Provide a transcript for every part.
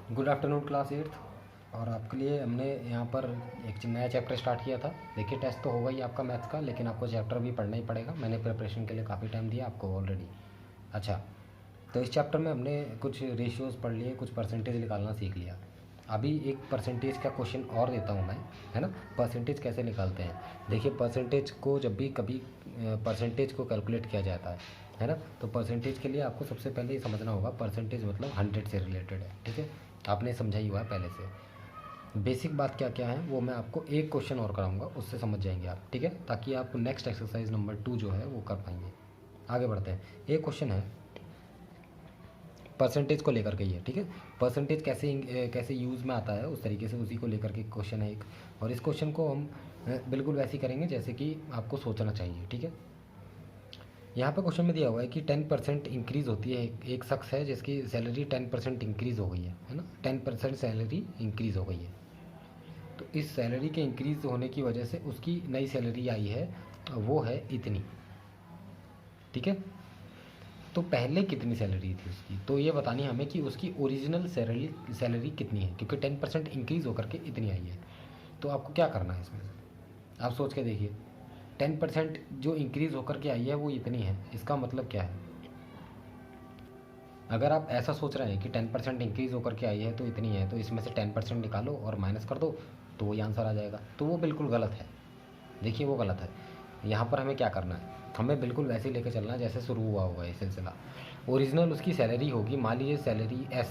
Good afternoon class 8th। और आपके लिए हमने यहाँ पर एक नया चैप्टर स्टार्ट किया था। देखिए टेस्ट तो होगा ही आपका मैथ्स का, लेकिन आपको चैप्टर भी पढ़ना ही पड़ेगा। मैंने प्रिपरेशन के लिए काफ़ी टाइम दिया आपको ऑलरेडी। अच्छा, तो इस चैप्टर में हमने कुछ रेशियोज़ पढ़ लिए, कुछ परसेंटेज निकालना सीख लिया। अभी एक परसेंटेज का क्वेश्चन और देता हूँ मैं, है ना। परसेंटेज कैसे निकालते हैं, देखिए परसेंटेज को जब भी कभी परसेंटेज को कैलकुलेट किया जाता है ना, तो परसेंटेज के लिए आपको सबसे पहले ये समझना होगा परसेंटेज मतलब 100 से रिलेटेड है। ठीक है, आपने समझा ही हुआ है पहले से। बेसिक बात क्या क्या है वो मैं आपको एक क्वेश्चन और कराऊंगा, उससे समझ जाएंगे आप। ठीक है, ताकि आप नेक्स्ट एक्सरसाइज नंबर 2 जो है वो कर पाएंगे। आगे बढ़ते हैं। एक क्वेश्चन है परसेंटेज को लेकर के ही है। ठीक है, परसेंटेज कैसे यूज़ में आता है उस तरीके से, उसी को लेकर के क्वेश्चन है एक। और इस क्वेश्चन को हम बिल्कुल वैसे ही करेंगे जैसे कि आपको सोचना चाहिए। ठीक है, यहाँ पे क्वेश्चन में दिया हुआ है कि 10% इंक्रीज़ होती है। एक शख्स है जिसकी सैलरी 10% इंक्रीज़ हो गई है ना। 10% सैलरी इंक्रीज़ हो गई है, तो इस सैलरी के इंक्रीज़ होने की वजह से उसकी नई सैलरी आई है, वो है इतनी। ठीक है, तो पहले कितनी सैलरी थी उसकी, तो ये बतानी है हमें कि उसकी ओरिजिनल सैलरी कितनी है, क्योंकि 10% इंक्रीज़ होकर के इतनी आई है। तो आपको क्या करना है इसमें, आप सोच के देखिए। 10% जो इंक्रीज़ होकर के आई है वो इतनी है, इसका मतलब क्या है। अगर आप ऐसा सोच रहे हैं कि 10% इंक्रीज़ होकर के आई है तो इतनी है, तो इसमें से 10% निकालो और माइनस कर दो तो वही आंसर आ जाएगा, तो वो बिल्कुल गलत है। देखिए वो गलत है। यहाँ पर हमें क्या करना है, हमें बिल्कुल वैसे ही लेकर चलना है जैसे शुरू हुआ होगा ये सिलसिला। ओरिजिनल उसकी सैलरी होगी, मान लीजिए सैलरी एस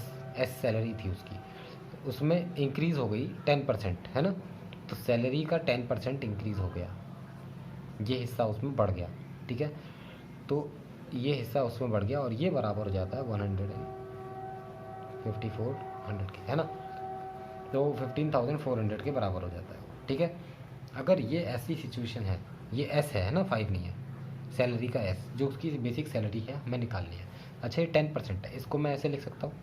सैलरी थी उसकी, उसमें इंक्रीज़ हो गई 10%, है ना। तो सैलरी का 10% इंक्रीज़ हो गया, ये हिस्सा उसमें बढ़ गया। ठीक है, तो ये हिस्सा उसमें बढ़ गया और ये बराबर हो जाता है 154 के, है ना। तो 15,400 के बराबर हो जाता है। ठीक है, अगर ये ऐसी सिचुएशन है, ये एस है ना, 5 नहीं है, सैलरी का एस जो उसकी बेसिक सैलरी है हमें निकालनी है। अच्छा, ये 10% है, इसको मैं ऐसे लिख सकता हूँ,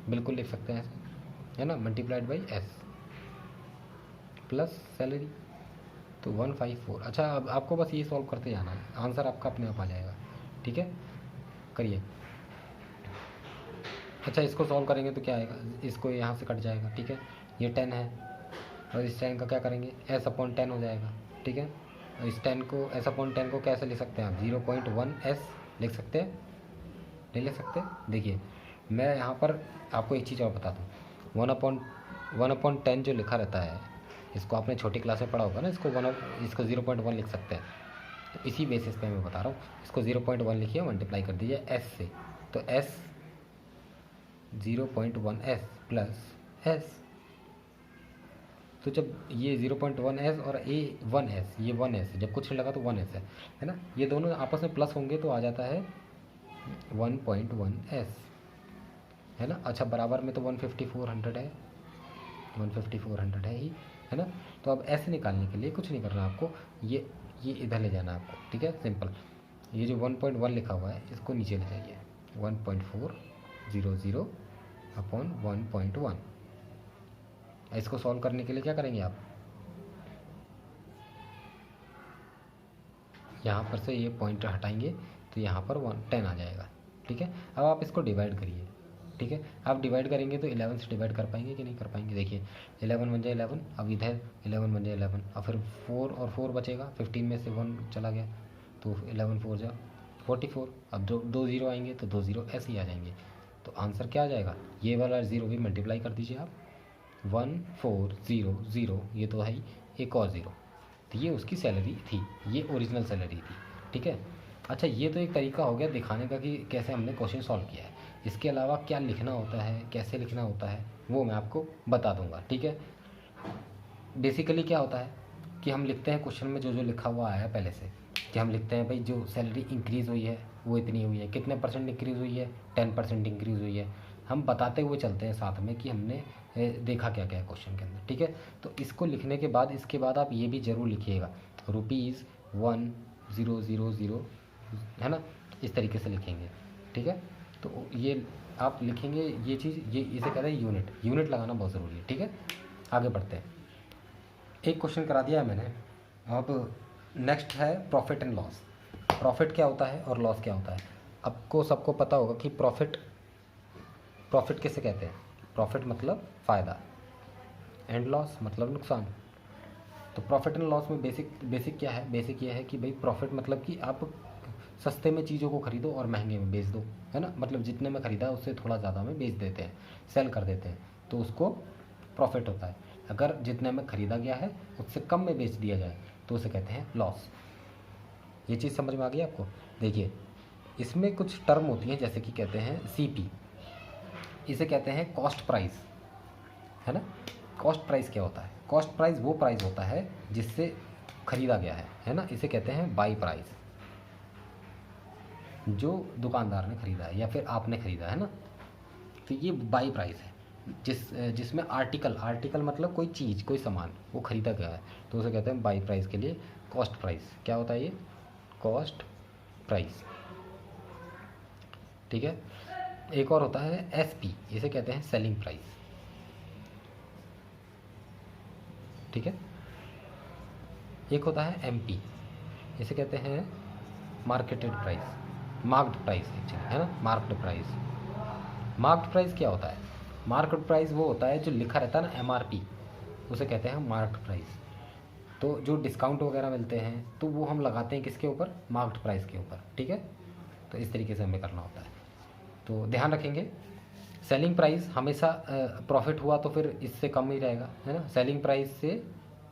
बिल्कुल लिख सकते हैं ऐसे, है ना। Multiplied by S plus salary, तो 154। अच्छा, अब आपको बस ये सॉल्व करते जाना है, आंसर आपका अपने आप आ जाएगा। ठीक है, करिए। अच्छा, इसको सॉल्व करेंगे तो क्या आएगा, इसको यहाँ से कट जाएगा। ठीक है, ये 10 है और इस 10 का क्या करेंगे, एस अपॉन 10 हो जाएगा। ठीक है, और इस 10 को एस अपॉन 10 को कैसे लिख सकते हैं आप, 0.1 एस लिख सकते हैं, नहीं लिख सकते। देखिए मैं यहाँ पर आपको एक चीज़ और बता दूँ, 1/10 जो लिखा रहता है, इसको आपने छोटी क्लास में पढ़ा होगा ना, इसको 0.1 लिख सकते हैं। तो इसी बेसिस पे मैं बता रहा हूँ, इसको 0.1 लिखिए, मल्टीप्लाई कर दीजिए एस से, तो एस 0.1 एस प्लस एस। तो जब ये 0.1 एस और ए 1 एस, ये 1 एस, जब कुछ नहीं लगा तो 1 एस है ना, ये दोनों आपस में प्लस होंगे तो आ जाता है 1.1 एस, है ना। अच्छा, बराबर में तो 15400 है, 15400 है ही, है ना। तो अब ऐसे निकालने के लिए कुछ नहीं करना आपको, ये इधर ले जाना आपको। ठीक है, सिंपल। ये जो 1.1 लिखा हुआ है इसको नीचे ले जाइए, 1.400 अपॉन 1.1। इसको सॉल्व करने के लिए क्या करेंगे आप, यहाँ पर से ये पॉइंट हटाएंगे तो यहाँ पर 10 आ जाएगा। ठीक है, अब आप इसको डिवाइड करिए। ठीक है, आप डिवाइड करेंगे तो 11 से डिवाइड कर पाएंगे कि नहीं कर पाएंगे। देखिए 11 बन जाए 11, अब इधर 11 बन जाए 11, और फिर 4 और 4 बचेगा, 15 में से 1 चला गया तो 11 4 जा 44। अब दो जीरो आएंगे तो 2 जीरो ऐसे ही आ जाएंगे, तो आंसर क्या आ जाएगा, ये वाला ज़ीरो भी मल्टीप्लाई कर दीजिए आप, 1400, ये तो है ही, एक और ज़ीरो, तो ये उसकी सैलरी थी, ये ओरिजिनल सैलरी थी। ठीक है, अच्छा ये तो एक तरीका हो गया दिखाने का कि कैसे हमने क्वेश्चन सॉल्व किया है। इसके अलावा क्या लिखना होता है, कैसे लिखना होता है, वो मैं आपको बता दूंगा। ठीक है, बेसिकली क्या होता है कि हम लिखते हैं क्वेश्चन में जो जो लिखा हुआ आया पहले से, कि हम लिखते हैं भाई जो सैलरी इंक्रीज़ हुई है वो इतनी हुई है, कितने परसेंट इंक्रीज़ हुई है, 10% इंक्रीज़ हुई है। हम बताते हुए चलते हैं साथ में कि हमने देखा क्या क्या है क्वेश्चन के अंदर। ठीक है, तो इसको लिखने के बाद, इसके बाद आप ये भी ज़रूर लिखिएगा, ₹1000, है ना, इस तरीके से लिखेंगे। ठीक है, तो ये आप लिखेंगे, ये चीज़, ये इसे कहते हैं यूनिट लगाना बहुत ज़रूरी है। ठीक है, आगे बढ़ते हैं। एक क्वेश्चन करा दिया है मैंने, अब नेक्स्ट है प्रॉफिट एंड लॉस। प्रॉफिट क्या होता है और लॉस क्या होता है। आपको सबको पता होगा कि प्रॉफिट किसे कहते हैं, प्रॉफिट मतलब फ़ायदा, एंड लॉस मतलब नुकसान। तो प्रॉफिट एंड लॉस में बेसिक क्या है? बेसिक ये है कि भाई प्रॉफिट मतलब कि आप सस्ते में चीज़ों को खरीदो और महंगे में बेच दो, है ना। मतलब जितने में ख़रीदा उससे थोड़ा ज़्यादा में बेच देते हैं, सेल कर देते हैं, तो उसको प्रॉफिट होता है। अगर जितने में ख़रीदा गया है उससे कम में बेच दिया जाए तो उसे कहते हैं लॉस। ये चीज़ समझ में आ गई आपको? देखिए इसमें कुछ टर्म होती हैं, जैसे कि कहते हैं सीपी, इसे कहते हैं कॉस्ट प्राइस, है ना। कॉस्ट प्राइस क्या होता है? कॉस्ट प्राइस वो प्राइस होता है जिससे ख़रीदा गया है ना। इसे कहते हैं बाई प्राइस, जो दुकानदार ने ख़रीदा है या फिर आपने ख़रीदा है ना, तो ये बाई प्राइस है। जिसमें आर्टिकल मतलब कोई चीज़, कोई सामान वो ख़रीदा गया है, तो उसे कहते हैं बाई प्राइस के लिए कॉस्ट प्राइस। क्या होता है ये? कॉस्ट प्राइस, ठीक है। एक और होता है एसपी, इसे कहते हैं सेलिंग प्राइस, ठीक है। एक होता है एमपी, इसे कहते हैं marketed price, marked price actually, है ना, मार्क्ड प्राइस। मार्क्ड प्राइस क्या होता है? मार्क्ड प्राइस वो होता है जो लिखा रहता है ना एमआरपी, उसे कहते हैं मार्क्ड प्राइस। तो जो डिस्काउंट वगैरह मिलते हैं तो वो हम लगाते हैं किसके ऊपर? मार्क्ड प्राइस के ऊपर, ठीक है। तो इस तरीके से हमें करना होता है, तो ध्यान रखेंगे। सेलिंग प्राइस हमेशा प्रॉफिट हुआ तो फिर इससे कम ही रहेगा, है ना। सेलिंग प्राइस से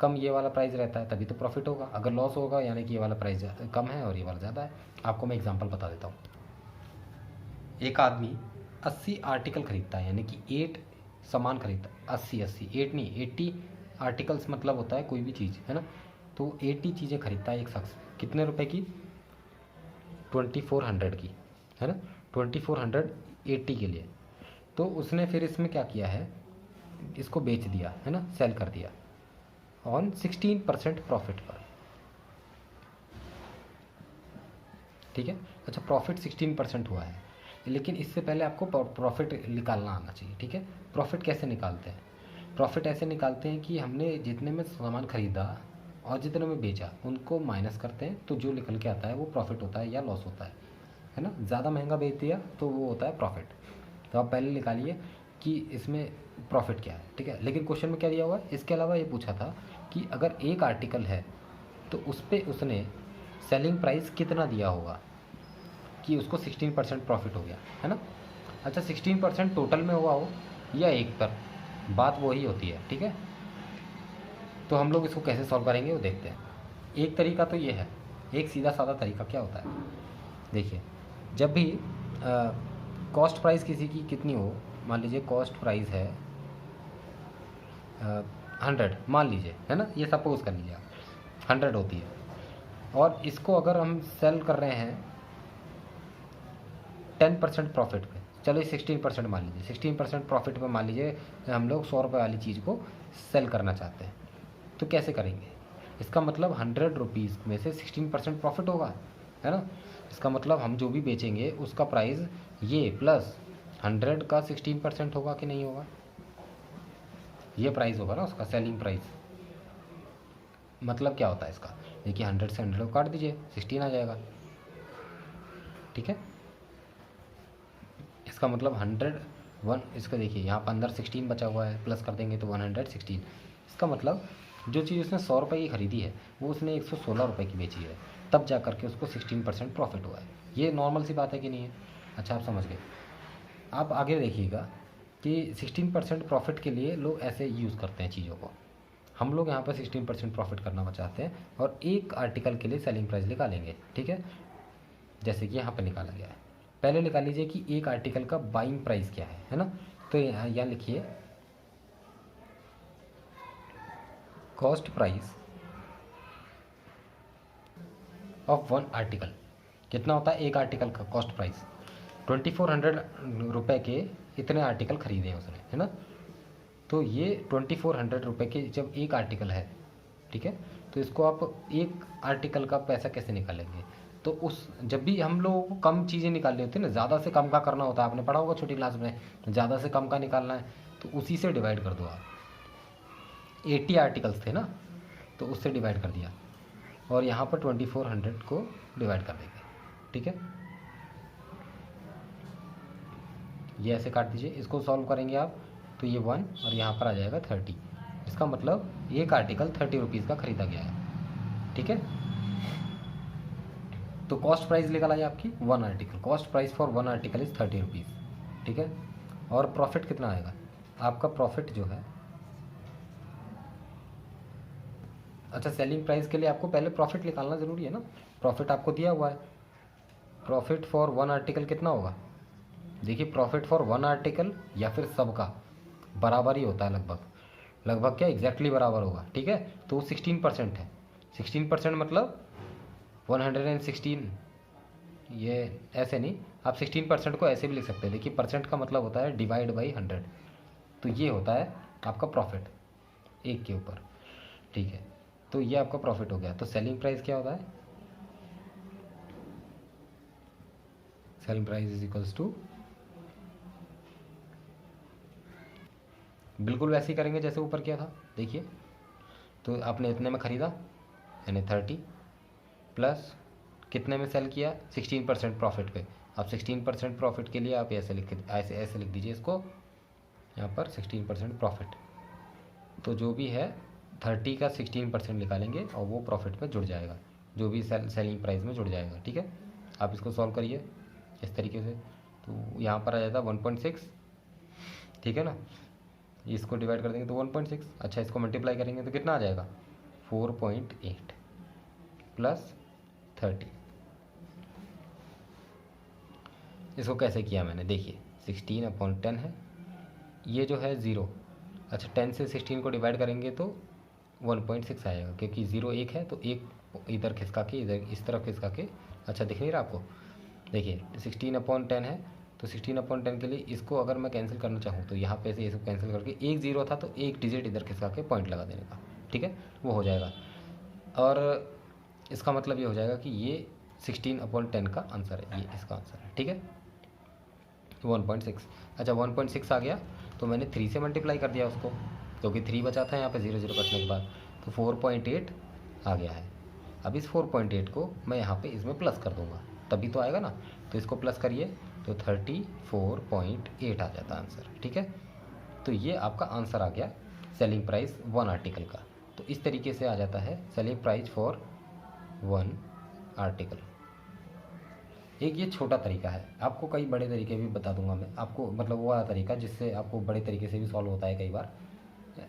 कम ये वाला प्राइस रहता है तभी तो प्रॉफिट होगा। अगर लॉस होगा यानी कि ये वाला प्राइस कम है और ये वाला ज़्यादा है। आपको मैं एग्जांपल बता देता हूँ। एक आदमी 80 आर्टिकल खरीदता है, यानी कि 8 सामान खरीदता है। 80 8 नहीं, 80 आर्टिकल्स मतलब होता है कोई भी चीज़, है ना। तो 80 चीज़ें खरीदता है एक शख्स, कितने रुपए की? 2400 की, है ना। 2480 के लिए। तो उसने फिर इसमें क्या किया है? इसको बेच दिया, है ना, सेल कर दिया ऑन 16% प्रॉफिट पर, ठीक है। अच्छा, प्रॉफिट 16% हुआ है, लेकिन इससे पहले आपको प्रॉफिट निकालना आना चाहिए, ठीक है। प्रॉफिट कैसे निकालते हैं? प्रॉफिट ऐसे निकालते हैं कि हमने जितने में सामान खरीदा और जितने में बेचा उनको माइनस करते हैं, तो जो निकल के आता है वो प्रॉफिट होता है या लॉस होता है ना। ज़्यादा महंगा बेच दिया तो वो होता है प्रॉफिट। तो आप पहले निकालिए कि इसमें प्रॉफिट क्या है, ठीक है। लेकिन क्वेश्चन में क्या दिया हुआ है? इसके अलावा ये पूछा था कि अगर एक आर्टिकल है तो उस पर उसने सेलिंग प्राइस कितना दिया होगा कि उसको 16% प्रॉफिट हो गया, है ना। अच्छा, 16% टोटल में हुआ हो या एक पर, बात वही होती है, ठीक है। तो हम लोग इसको कैसे सॉल्व करेंगे वो देखते हैं। एक तरीका तो ये है, एक सीधा साधा तरीका क्या होता है? देखिए, जब भी कॉस्ट प्राइस किसी की कितनी हो, मान लीजिए कॉस्ट प्राइस है 100 मान लीजिए, है ना, ये सपोज कर लीजिए आप 100 होती है, और इसको अगर हम सेल कर रहे हैं 10% प्रॉफिट पे, चलो 16% मान लीजिए, 16% प्रॉफिट पे मान लीजिए हम लोग 100 रुपये वाली चीज़ को सेल करना चाहते हैं, तो कैसे करेंगे? इसका मतलब 100 रुपीज़ में से 16% प्रॉफिट होगा, है ना। इसका मतलब हम जो भी बेचेंगे उसका प्राइस ये प्लस 100 का 16% होगा कि नहीं होगा? ये प्राइस होगा ना उसका, सेलिंग प्राइस। मतलब क्या होता है इसका? देखिए 100 से 100 को काट दीजिए, 16 आ जाएगा, ठीक है। इसका मतलब 101, इसका देखिए यहाँ पर अंदर 16 बचा हुआ है, प्लस कर देंगे तो 116। इसका मतलब जो चीज़ उसने 100 रुपये की खरीदी है वो उसने 116 रुपये की बेची है, तब जा करके उसको 16% प्रॉफिट हुआ है। ये नॉर्मल सी बात है कि नहीं है? अच्छा, आप समझ गए। आप आगे देखिएगा कि 16% प्रॉफिट के लिए लोग ऐसे यूज़ करते हैं चीज़ों को। हम लोग यहाँ पर 16% प्रॉफिट करना चाहते हैं और एक आर्टिकल के लिए सेलिंग प्राइस निकालेंगे, ठीक है। जैसे कि यहाँ पर निकाला गया है। पहले निकाल लीजिए कि एक आर्टिकल का बाइंग प्राइस क्या है ना। तो यहाँ लिखिए cost price of one article. कितना होता है एक आर्टिकल का कॉस्ट प्राइस? 2400 रुपये के इतने आर्टिकल खरीदे हैं उसने, है ना। तो ये 2400 रुपये के जब एक आर्टिकल है, ठीक है, तो इसको आप एक आर्टिकल का पैसा कैसे निकालेंगे? तो उस जब भी हम लोगों को कम चीज़ें निकालनी होती है ना, ज़्यादा से कम का करना होता है, आपने पढ़ा होगा छोटी क्लास में, ज़्यादा से कम का निकालना है तो उसी से डिवाइड कर दो आप। 80 आर्टिकल्स थे ना, तो उससे डिवाइड कर दिया और यहाँ पर 2400 को डिवाइड कर देंगे, ठीक है। ये ऐसे काट दीजिए, इसको सॉल्व करेंगे आप तो ये 1 और यहाँ पर आ जाएगा 30। इसका मतलब एक आर्टिकल 30 रुपीज़ का ख़रीदा गया है, ठीक है। तो कॉस्ट प्राइस निकल आई आपकी 1 article, cost price for 1 article is 30 rupees, ठीक है। और प्रॉफिट कितना आएगा आपका? प्रॉफिट जो है, अच्छा सेलिंग प्राइस के लिए आपको पहले प्रॉफिट निकालना ज़रूरी है ना। प्रॉफिट आपको दिया हुआ है, प्रॉफिट फॉर 1 आर्टिकल कितना होगा? देखिए प्रॉफिट फॉर 1 आर्टिकल या फिर सबका बराबर ही होता है, लगभग क्या एग्जैक्टली बराबर होगा, ठीक है। तो 16% है, 16% मतलब 116। ये ऐसे नहीं, आप 16% को ऐसे भी लिख सकते हैं। देखिए परसेंट का मतलब होता है डिवाइड बाई 100, तो ये होता है आपका प्रॉफिट एक के ऊपर, ठीक है। तो ये आपका प्रॉफिट हो गया। तो सेलिंग प्राइस क्या होता है? Selling price is equals to, बिल्कुल वैसे ही करेंगे जैसे ऊपर किया था। देखिए तो आपने इतने में ख़रीदा यानी 30 प्लस कितने में सेल किया? 16% प्रॉफिट पे। अब 16% प्रॉफिट के लिए आप ऐसे लिख दीजिए इसको, यहाँ पर 16% प्रॉफिट। तो जो भी है 30 का 16% निकालेंगे और वो प्रॉफिट में जुड़ जाएगा, जो भी सेलिंग प्राइस में जुड़ जाएगा, ठीक है। आप इसको सॉल्व करिए इस तरीके से, तो यहाँ पर आ जाता है 1.6, ठीक है ना। इसको डिवाइड कर देंगे तो 1.6। अच्छा इसको मल्टीप्लाई करेंगे तो कितना आ जाएगा? 4.8 प्लस 30। इसको कैसे किया मैंने? देखिए 16/10 है, ये जो है 0। अच्छा 10 से 16 को डिवाइड करेंगे तो 1.6 आएगा, क्योंकि 0 1 है तो एक इधर खिसका के इधर इस तरफ खिसका के, अच्छा दिख नहीं रहा आपको? देखिए 16/10 है, तो 16/10 के लिए इसको अगर मैं कैंसिल करना चाहूँ तो यहाँ पे से इसको कैंसिल करके एक 0 था तो एक डिजिट इधर खिसका के पॉइंट लगा देने का, ठीक है, वो हो जाएगा। और इसका मतलब ये हो जाएगा कि ये 16/10 का आंसर है, ये इसका आंसर है, ठीक है। 1.6। अच्छा 1.6 आ गया तो मैंने 3 से मल्टीप्लाई कर दिया उसको, क्योंकि 3 बचा था यहाँ पे 0 0 कटने के बाद, तो 4.8 आ गया है। अब इस 4.8 को मैं यहाँ पे इसमें प्लस कर दूंगा तभी तो आएगा ना, तो इसको प्लस करिए तो 34.8 आ जाता आंसर, ठीक है। तो ये आपका आंसर आ गया सेलिंग प्राइस 1 आर्टिकल का। तो इस तरीके से आ जाता है सेलिंग प्राइस फॉर 1 आर्टिकल। एक ये छोटा तरीका है, आपको कई बड़े तरीके भी बता दूंगा मैं आपको, मतलब वो वाला तरीका जिससे आपको बड़े तरीके से भी सॉल्व होता है कई बार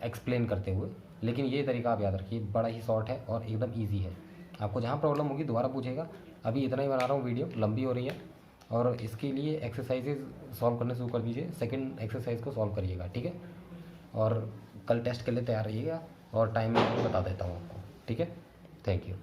एक्सप्लेन करते हुए, लेकिन ये तरीका आप याद रखिए, बड़ा ही शॉर्ट है और एकदम ईजी है। आपको जहाँ प्रॉब्लम होगी दोबारा पूछेगा। अभी इतना ही बना रहा हूँ, वीडियो लंबी हो रही है, और इसके लिए एक्सरसाइजेज सॉल्व करने शुरू कर दीजिए। सेकंड एक्सरसाइज को सॉल्व करिएगा, ठीक है। और कल टेस्ट के लिए तैयार रहिएगा, और टाइम मैं बता देता हूँ आपको, ठीक है। Thank you.